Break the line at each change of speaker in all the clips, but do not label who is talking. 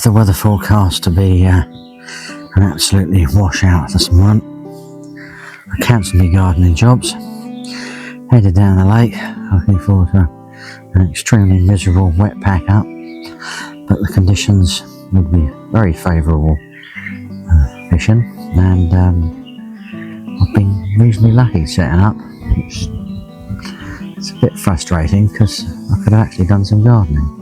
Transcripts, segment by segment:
the weather forecast to be an absolutely washout this morning, I cancelled my gardening jobs, headed down the lake, looking forward to an extremely miserable wet pack up, but the conditions would be very favourable fishing, and I've been reasonably lucky setting up. It's a bit frustrating because I could have actually done some gardening.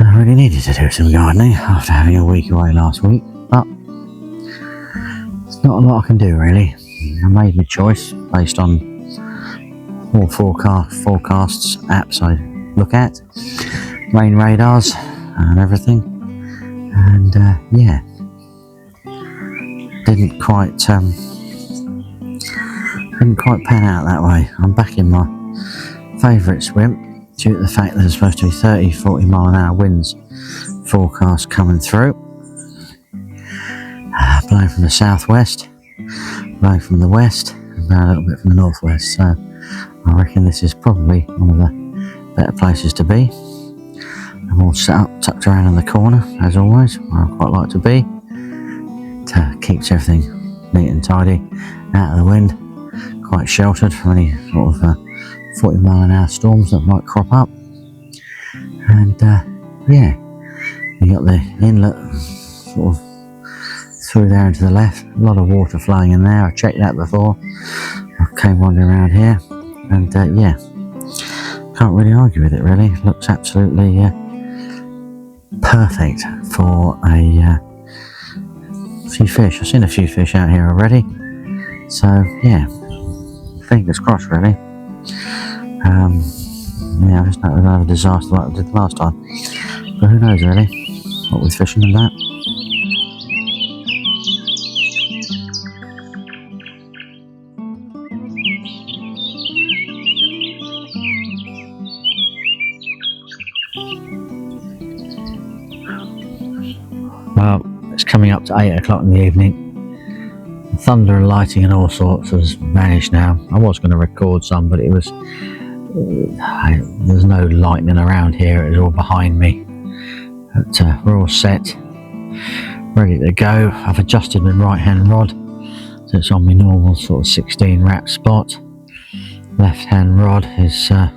I really needed to do some gardening after having a week away last week, but there's not a lot I can do really. I made my choice based on all forecasts apps I look at, rain radars and everything, and yeah, didn't quite pan out that way. I'm back in my favourite swim due to the fact that there's supposed to be 30-40 mile an hour winds forecast coming through, blowing from the southwest, blowing from the west, and now a little bit from the northwest. So I reckon this is probably one of the better places to be. I'm all set up, tucked around in the corner as always, where I quite like to be. It keeps everything neat and tidy, out of the wind, quite sheltered from any sort of 40 mile an hour storms that might crop up. And yeah, you got the inlet sort of through there and to the left, a lot of water flowing in there. I checked that before I came wandering around here, and yeah, can't really argue with it really. Looks absolutely perfect for a few fish. I've seen a few fish out here already, so yeah, fingers crossed really. Yeah, I just don't have a disaster like I did last time, but who knows really, what with fishing and that. Well, it's coming up to 8 o'clock in the evening. Thunder and lighting and all sorts has vanished now. I was going to record some, but it was there's no lightning around here. It was all behind me. But we're all set, ready to go. I've adjusted my right hand rod so it's on my normal sort of 16 wrap spot. Left hand rod is I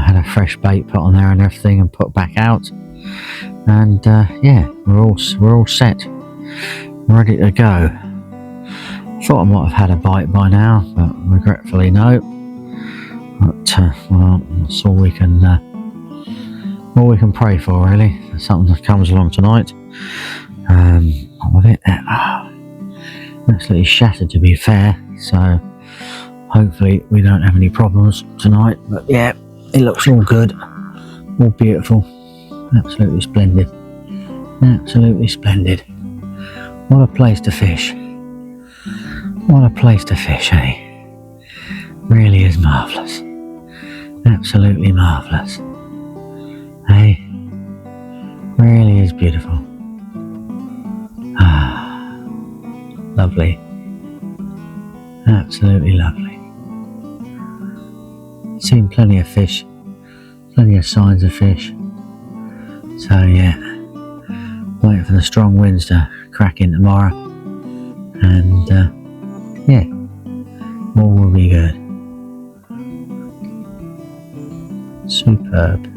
had a fresh bait put on there and everything and put back out. And yeah, we're all set, ready to go. Thought I might have had a bite by now, but regretfully no. But well, that's all we can pray for really. Something that comes along tonight. With it, absolutely shattered to be fair. So hopefully we don't have any problems tonight. But yeah, it looks all good, all beautiful. Absolutely splendid. Absolutely splendid. What a place to fish. What a place to fish, eh? Really is marvellous. Absolutely marvellous. Eh? Really is beautiful. Ah, lovely. Absolutely lovely. Seen plenty of fish. Plenty of signs of fish. So yeah, waiting for the strong winds to crack in tomorrow, and yeah, all will be good. Superb.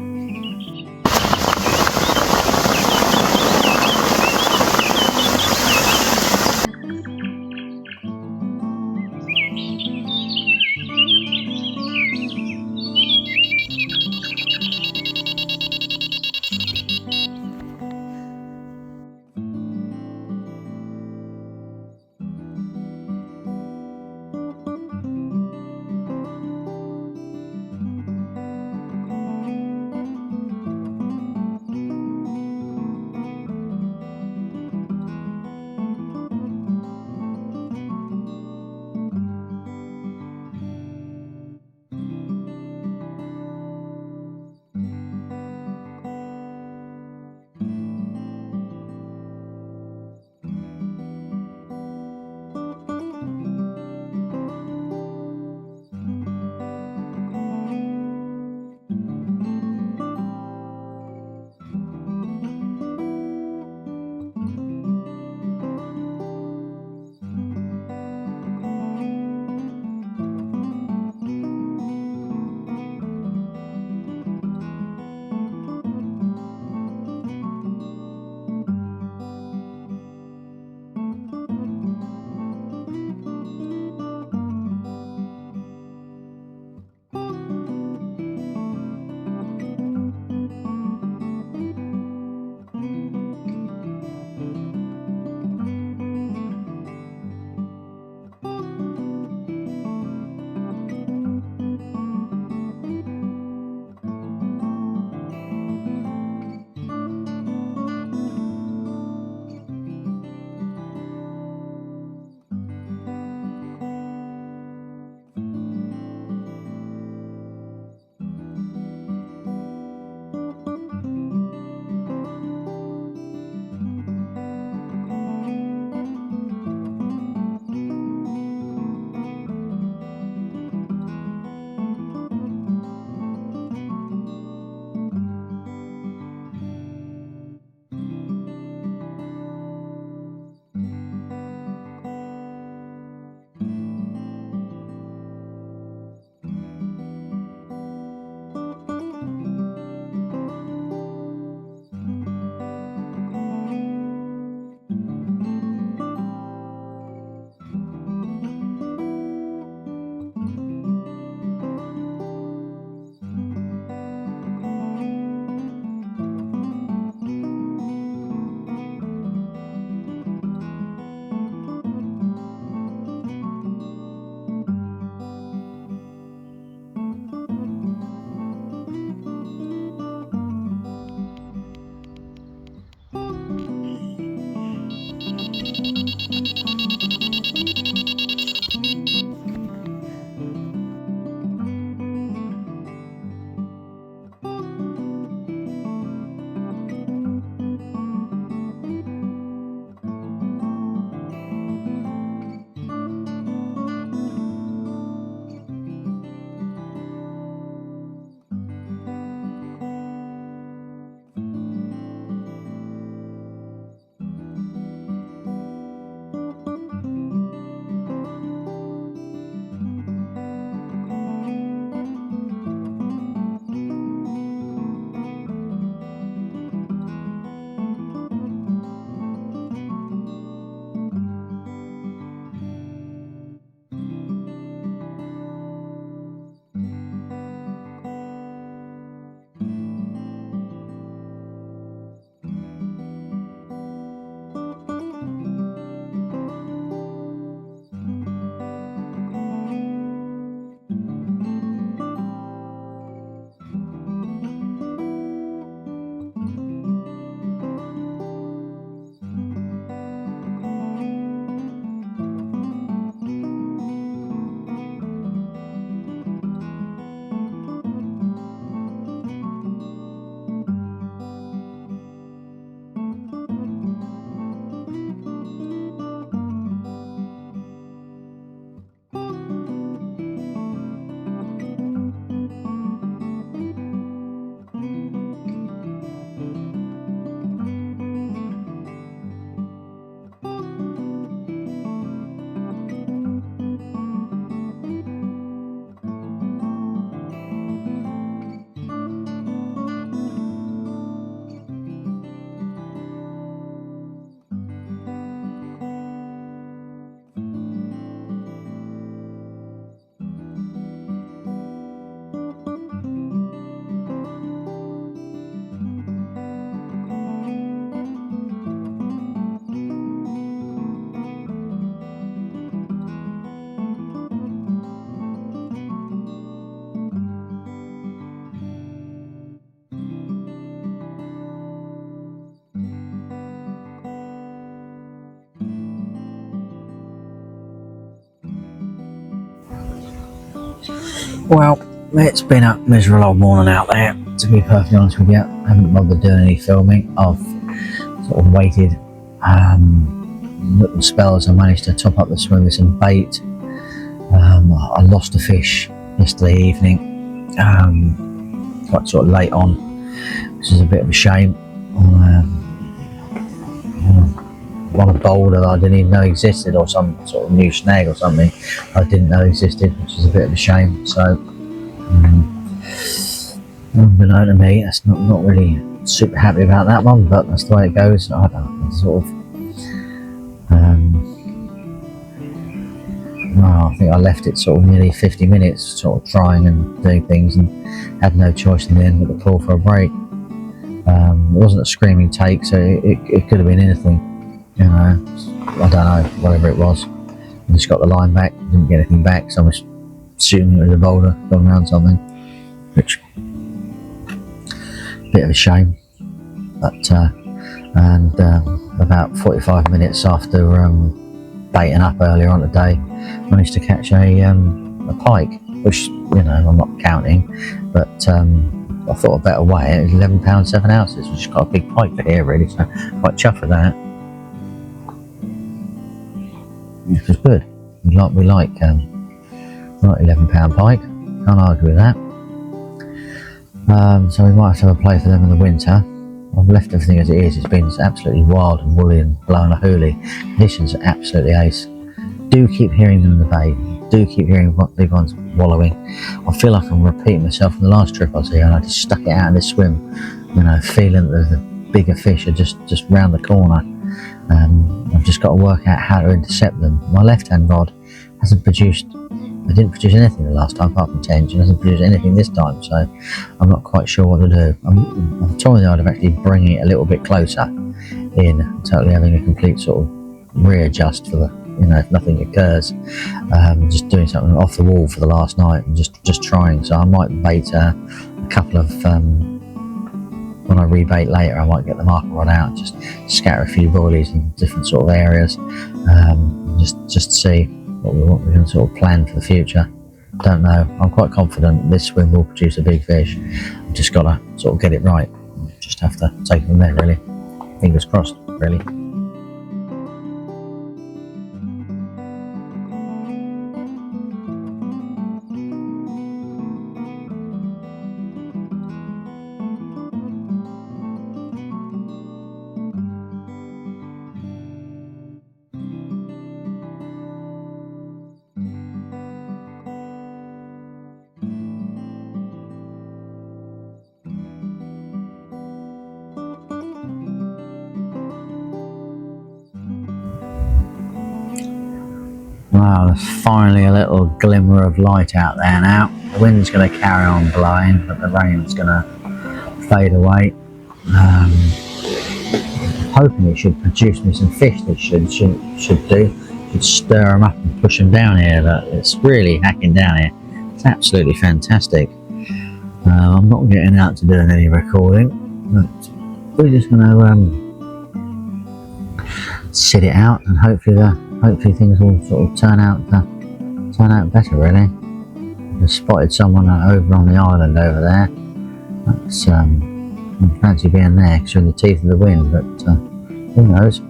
Well, it's been a miserable old morning out there, to be perfectly honest with you. I haven't bothered doing any filming. I've sort of waited little spells. I managed to top up the swim with some bait. I lost a fish yesterday evening, quite sort of late on, which is a bit of a shame. On a boulder that I didn't even know existed, or some sort of new snag or something I didn't know existed, which is a bit of a shame. So, unbeknown to me, that's not really super happy about that one, but that's the way it goes. I don't know, sort of. I think I left it sort of nearly 50 minutes, sort of trying and doing things, and had no choice in the end but to call for a break. It wasn't a screaming take, so it could have been anything. You know, I don't know, whatever it was. I just got the line back, didn't get anything back, so I was assuming it was a boulder going around something, which bit of a shame. But and about 45 minutes after baiting up earlier on today, managed to catch a pike, which, you know, I'm not counting, but I thought a better way. It was £11 7 ounces, which is quite a big pike for here, really, so quite chuffed with that. Which was good. We like £11 pike. Can't argue with that. So we might have to have a play for them in the winter. I've left everything as it is. It's been absolutely wild and woolly and blowing a hoolie. Conditions are absolutely ace. Do keep hearing them in the bay. Do keep hearing big ones wallowing. I feel like I'm repeating myself from the last trip I was here, and I just stuck it out in this swim, you know, feeling that the bigger fish are just round the corner. I've just got to work out how to intercept them. My left-hand rod hasn't produced, it didn't produce anything the last time apart from tension. It hasn't produced anything this time, so I'm not quite sure what to do. I'm toying the idea of actually bringing it a little bit closer in, totally having a complete sort of readjust for the, you know, if nothing occurs. Just doing something off the wall for the last night and just trying. So I might bait a couple of, when I rebait later, I might get the marker rod out, just scatter a few boilies in different sort of areas, just see what we can sort of plan for the future. Don't know. I'm quite confident this swim will produce a big fish. I've just got to sort of get it right. Just have to take it from there, really. Fingers crossed, really. Wow, there's finally a little glimmer of light out there now. The wind's going to carry on blowing, but the rain's going to fade away. Hoping it should produce me some fish. That should stir them up and push them down here. But it's really hacking down here. It's absolutely fantastic. I'm not getting out to doing any recording, but we're just going to sit it out, and hopefully things will sort of turn out better, really. I just spotted someone over on the island over there. That's I fancy being there because you're in the teeth of the wind, but who knows?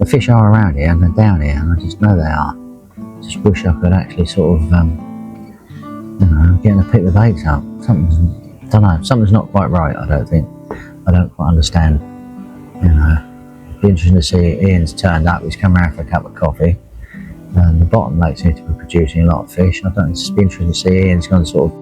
The fish are around here and they're down here, and I just know they are. Just wish I could actually sort of, you know, get them to pick the baits up. Something's not quite right. I don't quite understand. You know. Be interesting to see. Ian's turned up. He's come around for a cup of coffee. The bottom lake seems to be producing a lot of fish. It's just be interesting to see. Ian's gone sort of.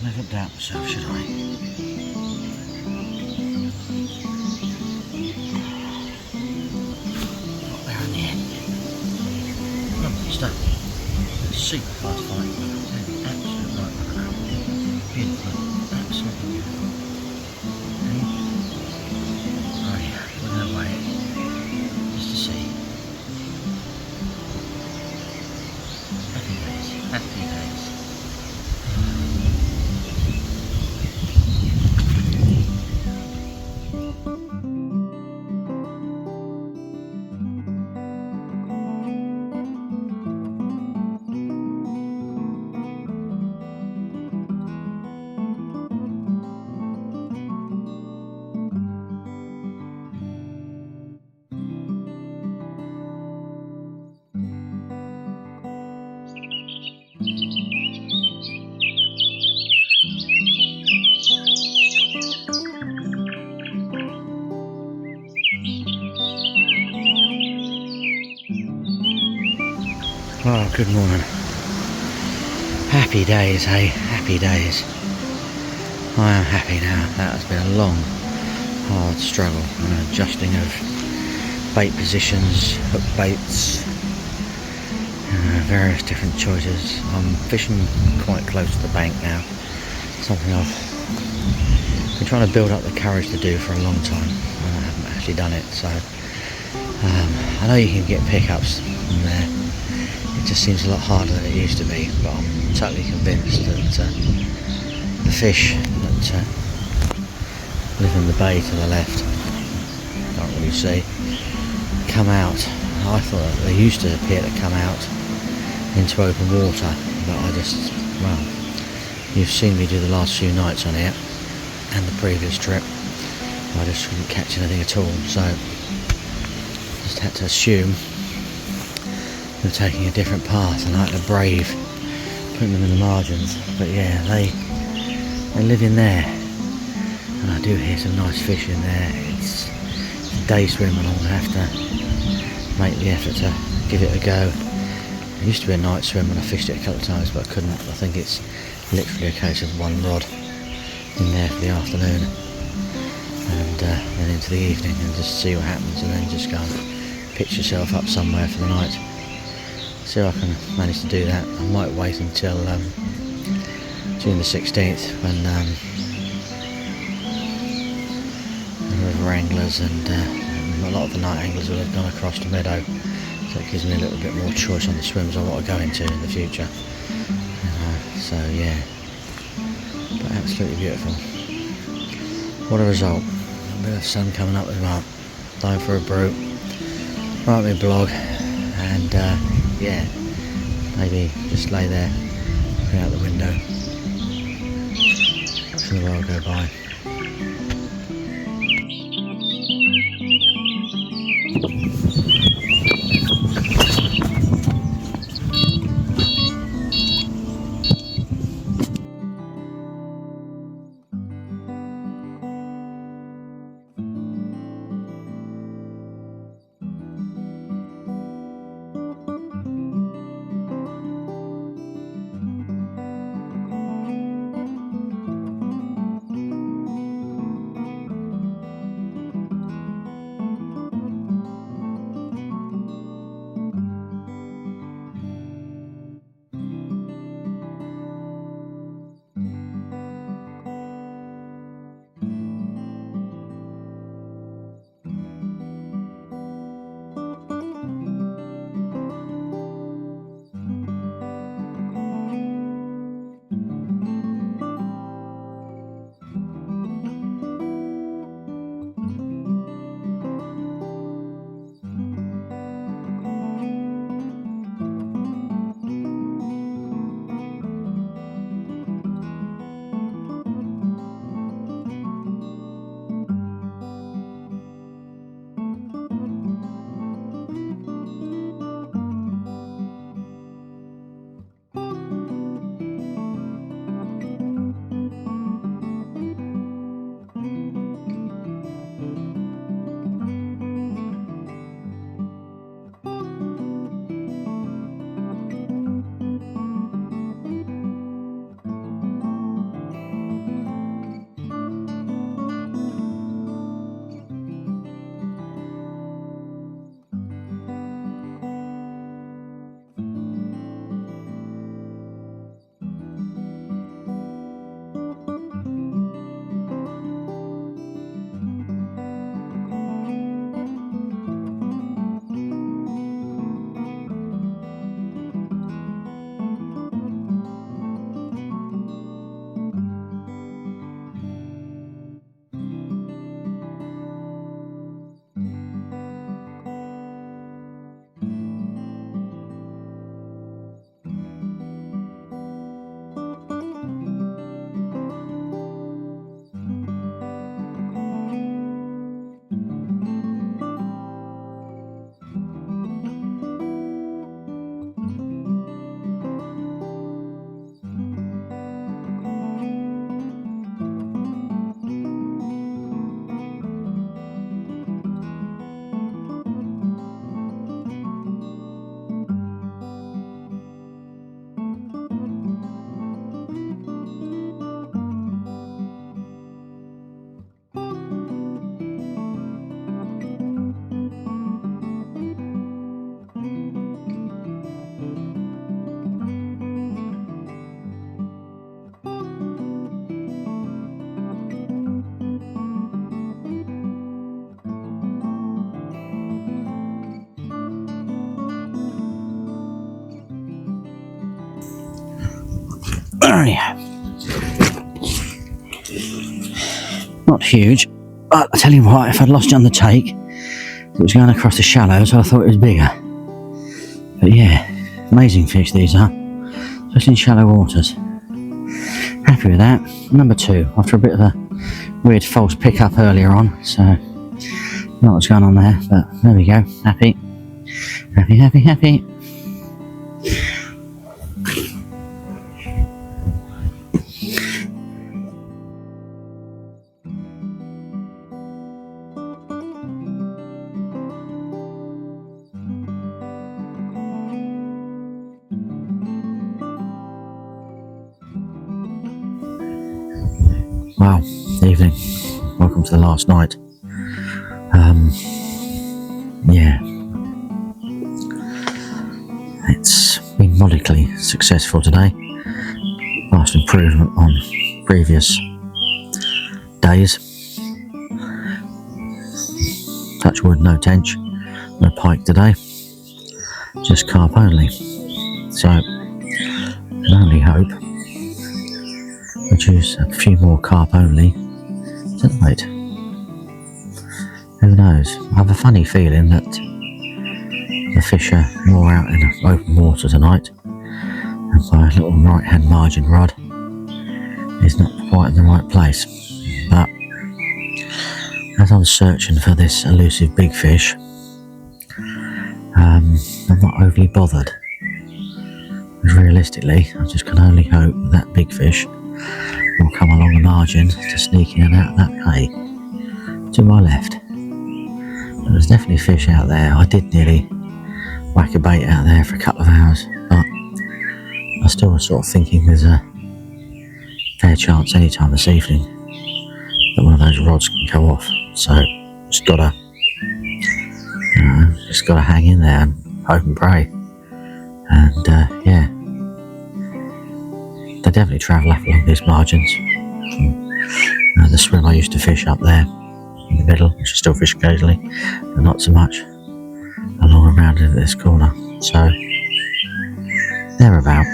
never doubt myself, should I? Got there in the end. Lovely stuff. Super fast fight. Absolute right runner. Beautiful. Absolutely beautiful. Oh yeah, we're going to weigh it. Just to see. Happy days. Happy days. Oh, good morning. Happy days, hey? Happy days. I am happy now. That has been a long, hard struggle. Adjusting of bait positions, hook baits, various different choices. I'm fishing quite close to the bank now. Something I've been trying to build up the courage to do for a long time. I haven't actually done it, so I know you can get pickups from there. It just seems a lot harder than it used to be, but I'm totally convinced that the fish that live in the bay to the left, can't really see, come out. I thought that they used to appear to come out into open water, but well, you've seen me do the last few nights on here and the previous trip. I just couldn't catch anything at all, so just had to assume they were taking a different path, and I had to brave putting them in the margins. But yeah, they live in there, and I do hear some nice fish in there. It's a day swim, and I'm going to have to make the effort to give it a go. It used to be a night swim, and I fished it a couple of times, but I couldn't. I think it's literally a case of one rod in there for the afternoon, and then into the evening, and just see what happens, and then just go and pitch yourself up somewhere for the night. See if I can manage to do that. I might wait until June the 16th, when the river anglers and a lot of the night anglers will have gone across the meadow, so it gives me a little bit more choice on the swims I want to go into in the future. So yeah, but absolutely beautiful. What a result. A bit of sun coming up as well. Time for a brew. Write me a blog, and yeah, maybe just lay there, look out the window, watching the world go by. Anyhow, not huge, but I tell you what, if I'd lost it on the take, it was going across the shallows, so I thought it was bigger. But yeah, amazing fish these are, just in shallow waters. Happy with that. Number 2, after a bit of a weird false pickup earlier on, so not what's going on there, but there we go. Happy. Happy, happy, happy. Well, evening. Welcome to the last night. Yeah. It's been modically successful today. Vast improvement on previous days. Touch wood, no tench, no pike today. Just carp only. So, I can only hope produce a few more carp only tonight. Who knows? I have a funny feeling that the fish are more out in open water tonight, and my little right hand margin rod is not quite in the right place. But as I'm searching for this elusive big fish, I'm not overly bothered. Because realistically, I just can only hope that big fish will come along the margin to sneak in and out of that hay to my left. But there's definitely fish out there. I did nearly whack a bait out there for a couple of hours, but I still was sort of thinking there's a fair chance any time this evening that one of those rods can go off. So just gotta hang in there and hope and pray. And yeah, they definitely travel up along these margins. From the swim I used to fish up there in the middle, which I still fish occasionally, but not so much along around into this corner. So they're about,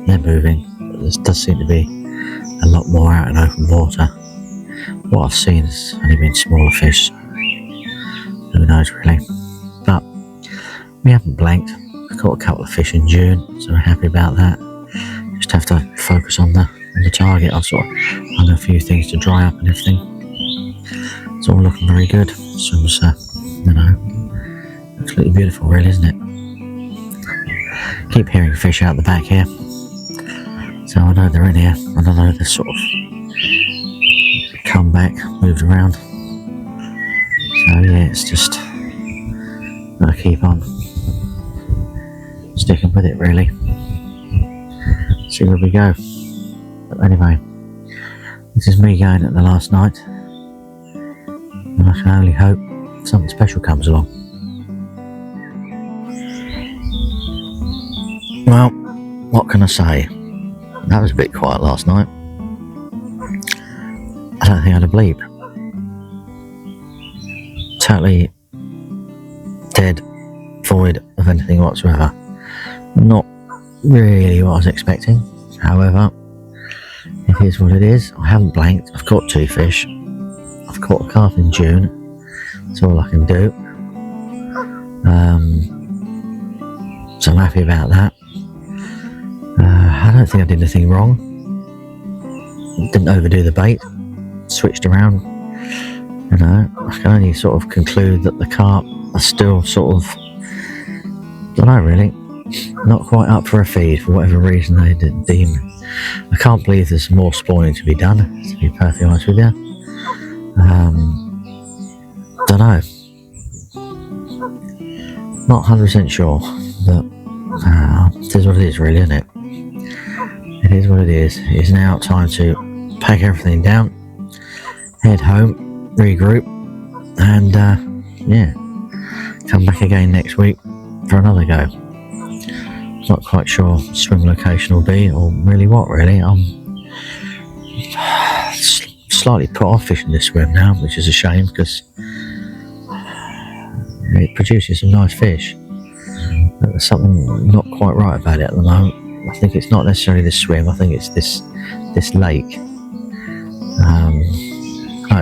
they're moving, but there does seem to be a lot more out in open water. What I've seen has only been smaller fish, so who knows really. But we haven't blanked. I caught a couple of fish in June, so we're happy about that. Just have to focus on the target. I've sort of hung a few things to dry up and everything. It's all looking very good. Swims, absolutely beautiful, really, isn't it? Keep hearing fish out the back here, so I know they're in here. I don't know, they're sort of come back, moved around. So yeah, it's just gotta keep on sticking with it, really. See where we go. But anyway, this is me going at the last night, and I can only hope something special comes along. Well, what can I say? That was a bit quiet last night. I don't think I had a bleep. Totally dead, void of anything whatsoever. Not really what I was expecting. However, it is what it is. I haven't blanked. I've caught 2 fish. I've caught a carp in June. That's all I can do. So I'm happy about that. I don't think I did anything wrong. Didn't overdo the bait. Switched around. I can only sort of conclude that the carp are still sort of, don't know really, not quite up for a feed for whatever reason they deem. I can't believe there's more spawning to be done, to be perfectly honest with you. Don't know. Not 100% sure, but it is what it is, really, isn't it? It is what it is. It's now time to pack everything down, head home, regroup, and yeah, come back again next week for another go. Not quite sure swim location will be, or really what, really. I'm slightly put off fishing this swim now, which is a shame, because it produces some nice fish. But there's something not quite right about it at the moment. I think it's not necessarily this swim. I think it's this lake.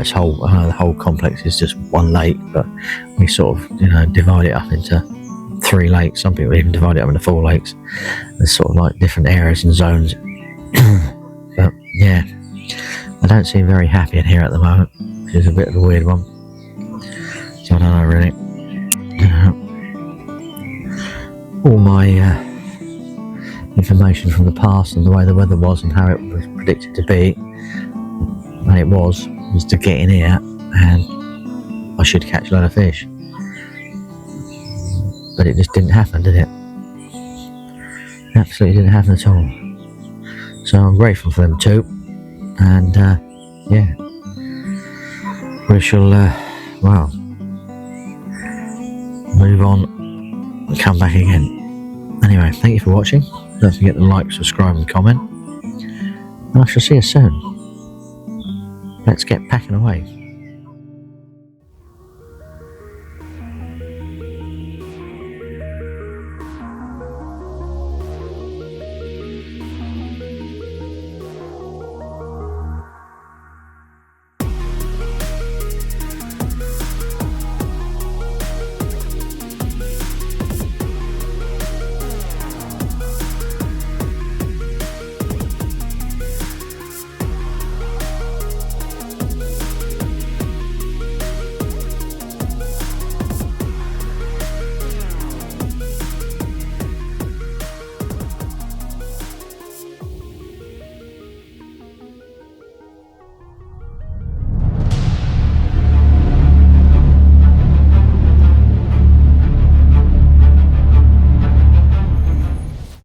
The whole complex is just one lake, but we sort of divide it up into 3 lakes. Some people even divide it up into 4 lakes. There's sort of like different areas and zones. But yeah, I don't seem very happy in here at the moment, which is a bit of a weird one. So I don't know really. All my information from the past and the way the weather was and how it was predicted to be, and it was to get in here and I should catch a lot of fish. But it just didn't happen, did it? Absolutely didn't happen at all. So I'm grateful for them too. And yeah, we shall move on and come back again. Anyway, thank you for watching. Don't forget to like, subscribe and comment. And I shall see you soon. Let's get packing away.